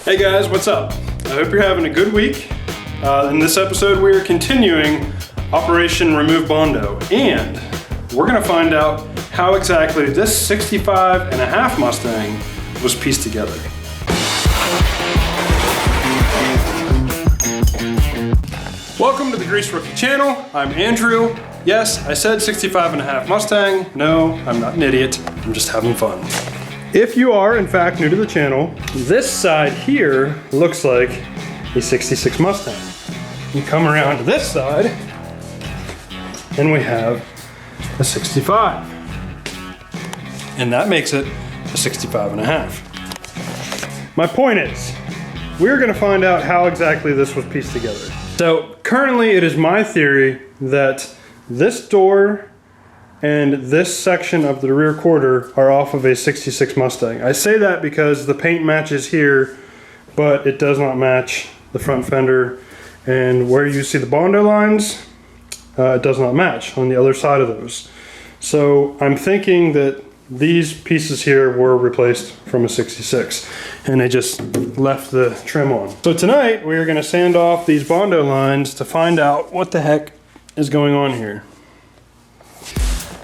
Hey guys, what's up? I hope you're having a good week. In this episode, we are continuing Operation Remove Bondo, and we're gonna find out how exactly this 65.5 Mustang was pieced together. Welcome to the Grease Rookie channel. I'm Andrew. Yes, I said 65.5 Mustang. No, I'm not an idiot. I'm just having fun. If you are, in fact, new to the channel, this side here looks like a 66 Mustang. You come around to this side, and we have a 65. And that makes it a 65.5. My point is, we're gonna find out how exactly this was pieced together. So currently it is my theory that this door and this section of the rear quarter are off of a 66 Mustang. I say that because the paint matches here, but it does not match the front fender. And where you see the Bondo lines, it does not match on the other side of those. So I'm thinking that these pieces here were replaced from a 66 and they just left the trim on. So tonight we are going to sand off these Bondo lines to find out what the heck is going on here.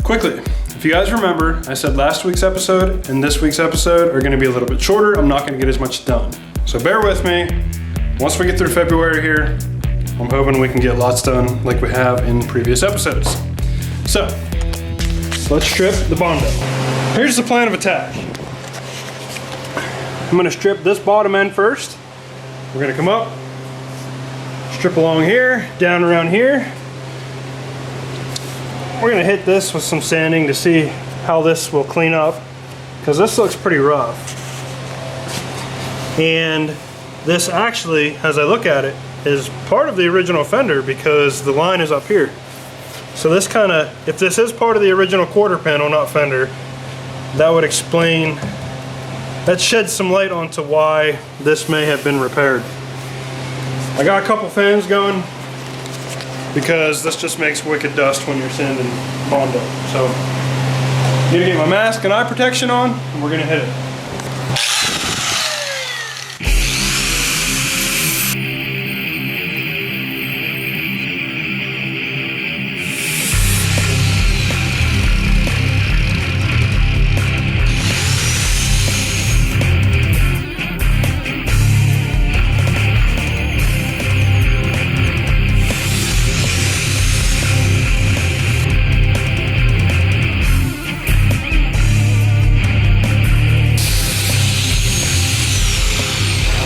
Quickly, if you guys remember, I said last week's episode and this week's episode are going to be a little bit shorter. I'm not going to get as much done. So bear with me. Once we get through February here, I'm hoping we can get lots done like we have in previous episodes. So let's strip the Bondo. Here's the plan of attack. I'm going to strip this bottom end first. We're going to come up, strip along here, down around here. We're going to hit this with some sanding to see how this will clean up, because this looks pretty rough. And this actually, as I look at it, is part of the original fender because the line is up here. So this kind of, if this is part of the original quarter panel, not fender, that would explain, that sheds some light onto why this may have been repaired. I got a couple fans going because this just makes wicked dust when you're sanding Bondo. So I'm gonna get my mask and eye protection on and we're gonna hit it.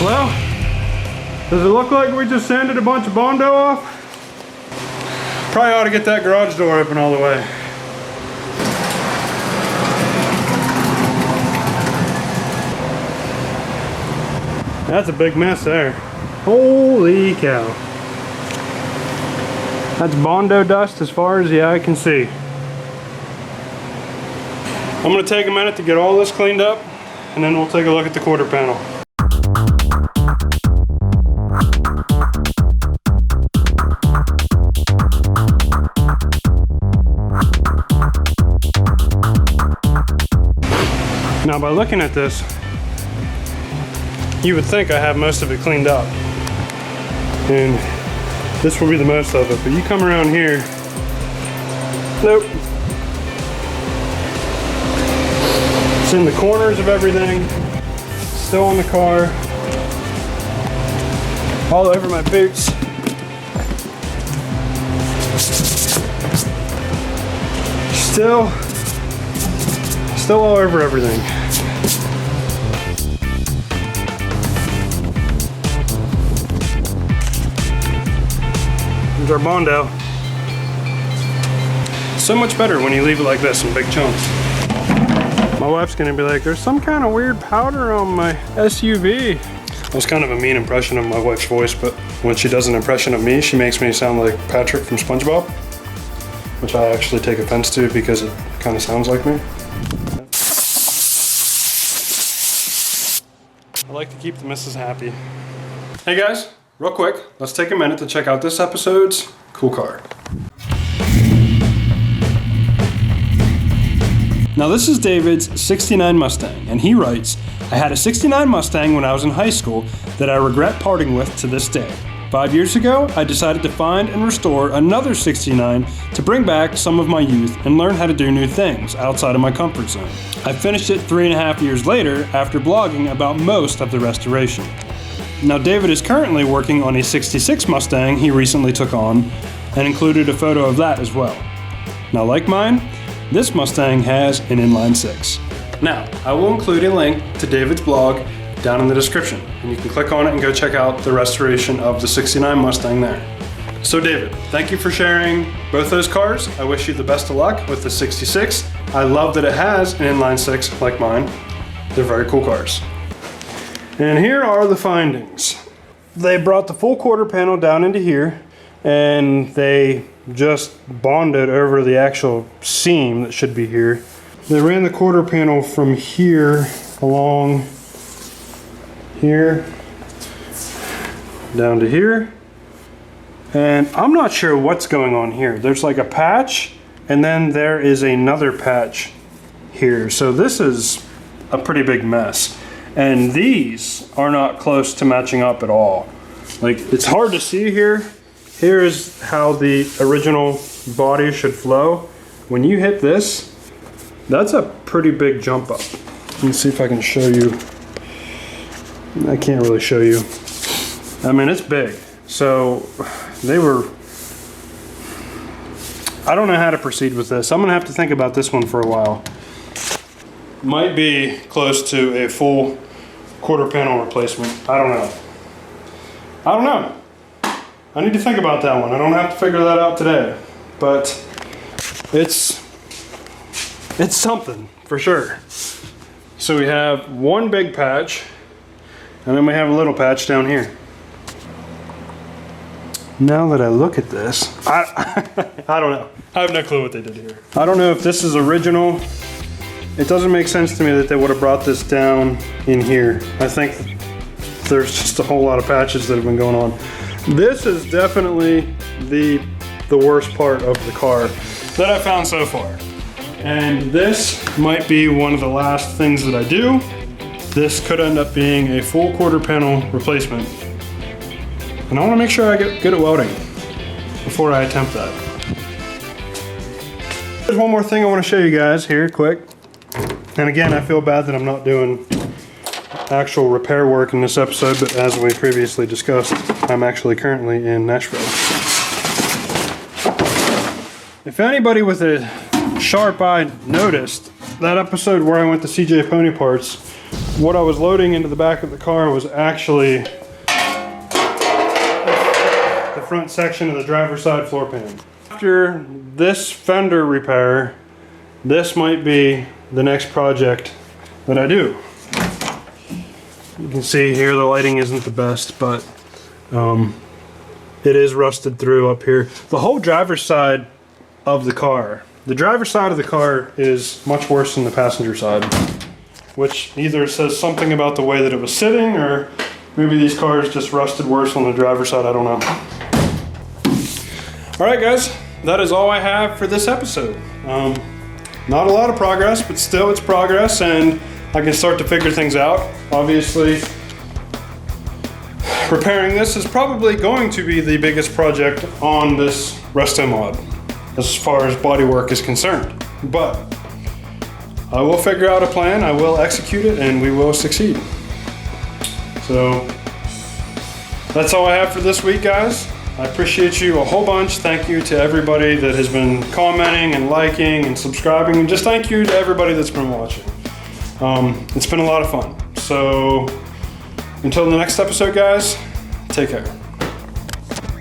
Well, does it look like we just sanded a bunch of Bondo off? Probably ought to get that garage door open all the way. That's a big mess there. Holy cow. That's Bondo dust as far as the eye can see. I'm gonna take a minute to get all this cleaned up and then we'll take a look at the quarter panel. Now by looking at this, you would think I have most of it cleaned up. And this will be the most of it, but you come around here, nope. It's in the corners of everything, still on the car, all over my boots. Still all over everything. There's our Bondo. So much better when you leave it like this in big chunks. My wife's gonna be like, there's some kind of weird powder on my SUV. That was kind of a mean impression of my wife's voice, but when she does an impression of me, she makes me sound like Patrick from SpongeBob, which I actually take offense to because it kind of sounds like me. I like to keep the missus happy. Hey guys, real quick, let's take a minute to check out this episode's cool car. Now this is David's '69 Mustang, and he writes, I had a '69 Mustang when I was in high school that I regret parting with to this day. 5 years ago, I decided to find and restore another '69 to bring back some of my youth and learn how to do new things outside of my comfort zone. I finished it 3.5 years later after blogging about most of the restoration. Now David is currently working on a '66 Mustang he recently took on and included a photo of that as well. Now like mine, this Mustang has an inline six. Now, I will include a link to David's blog down in the description, and you can click on it and go check out the restoration of the '69 Mustang there. So David, thank you for sharing both those cars. I wish you the best of luck with the '66. I love that it has an inline six like mine. They're very cool cars. And here are the findings. They brought the full quarter panel down into here, and they just bonded over the actual seam that should be here. They ran the quarter panel from here along here down to here, and I'm not sure what's going on here. There's like a patch, and then there is another patch here. So this is a pretty big mess, and these are not close to matching up at all. Like, it's hard to see here. Here is how the original body should flow. When you hit this, that's a pretty big jump up. Let me see if I can show you. I can't really show you. I mean, it's big. So they were, I don't know how to proceed with this. I'm gonna have to think about this one for a while. Might be close to a full quarter panel replacement. I don't know. I need to think about that one. I don't have to figure that out today, but it's something for sure. So we have one big patch, and then we have a little patch down here. Now that I look at this, I don't know. I have no clue what they did here. I don't know if this is original. It doesn't make sense to me that they would have brought this down in here. I think there's just a whole lot of patches that have been going on. This is definitely the worst part of the car that I've found so far. And this might be one of the last things that I do. This could end up being a full quarter panel replacement. And I want to make sure I get good at welding before I attempt that. There's one more thing I want to show you guys here quick. And again, I feel bad that I'm not doing actual repair work in this episode, but as we previously discussed, I'm actually currently in Nashville. If anybody with a sharp eye noticed, that episode where I went to CJ Pony Parts, what I was loading into the back of the car was actually the front section of the driver's side floor pan. After this fender repair, this might be the next project that I do. You can see here the lighting isn't the best, but it is rusted through up here. The whole driver's side of the car, the driver's side of the car is much worse than the passenger side, which either says something about the way that it was sitting, or maybe these cars just rusted worse on the driver's side, I don't know. All right guys, that is all I have for this episode. Not a lot of progress, but still it's progress, and I can start to figure things out. Obviously, repairing this is probably going to be the biggest project on this restomod as far as bodywork is concerned. But I will figure out a plan, I will execute it, and we will succeed. So that's all I have for this week, guys. I appreciate you a whole bunch. Thank you to everybody that has been commenting and liking and subscribing, and just thank you to everybody that's been watching. It's been a lot of fun. So until the next episode, guys, take care.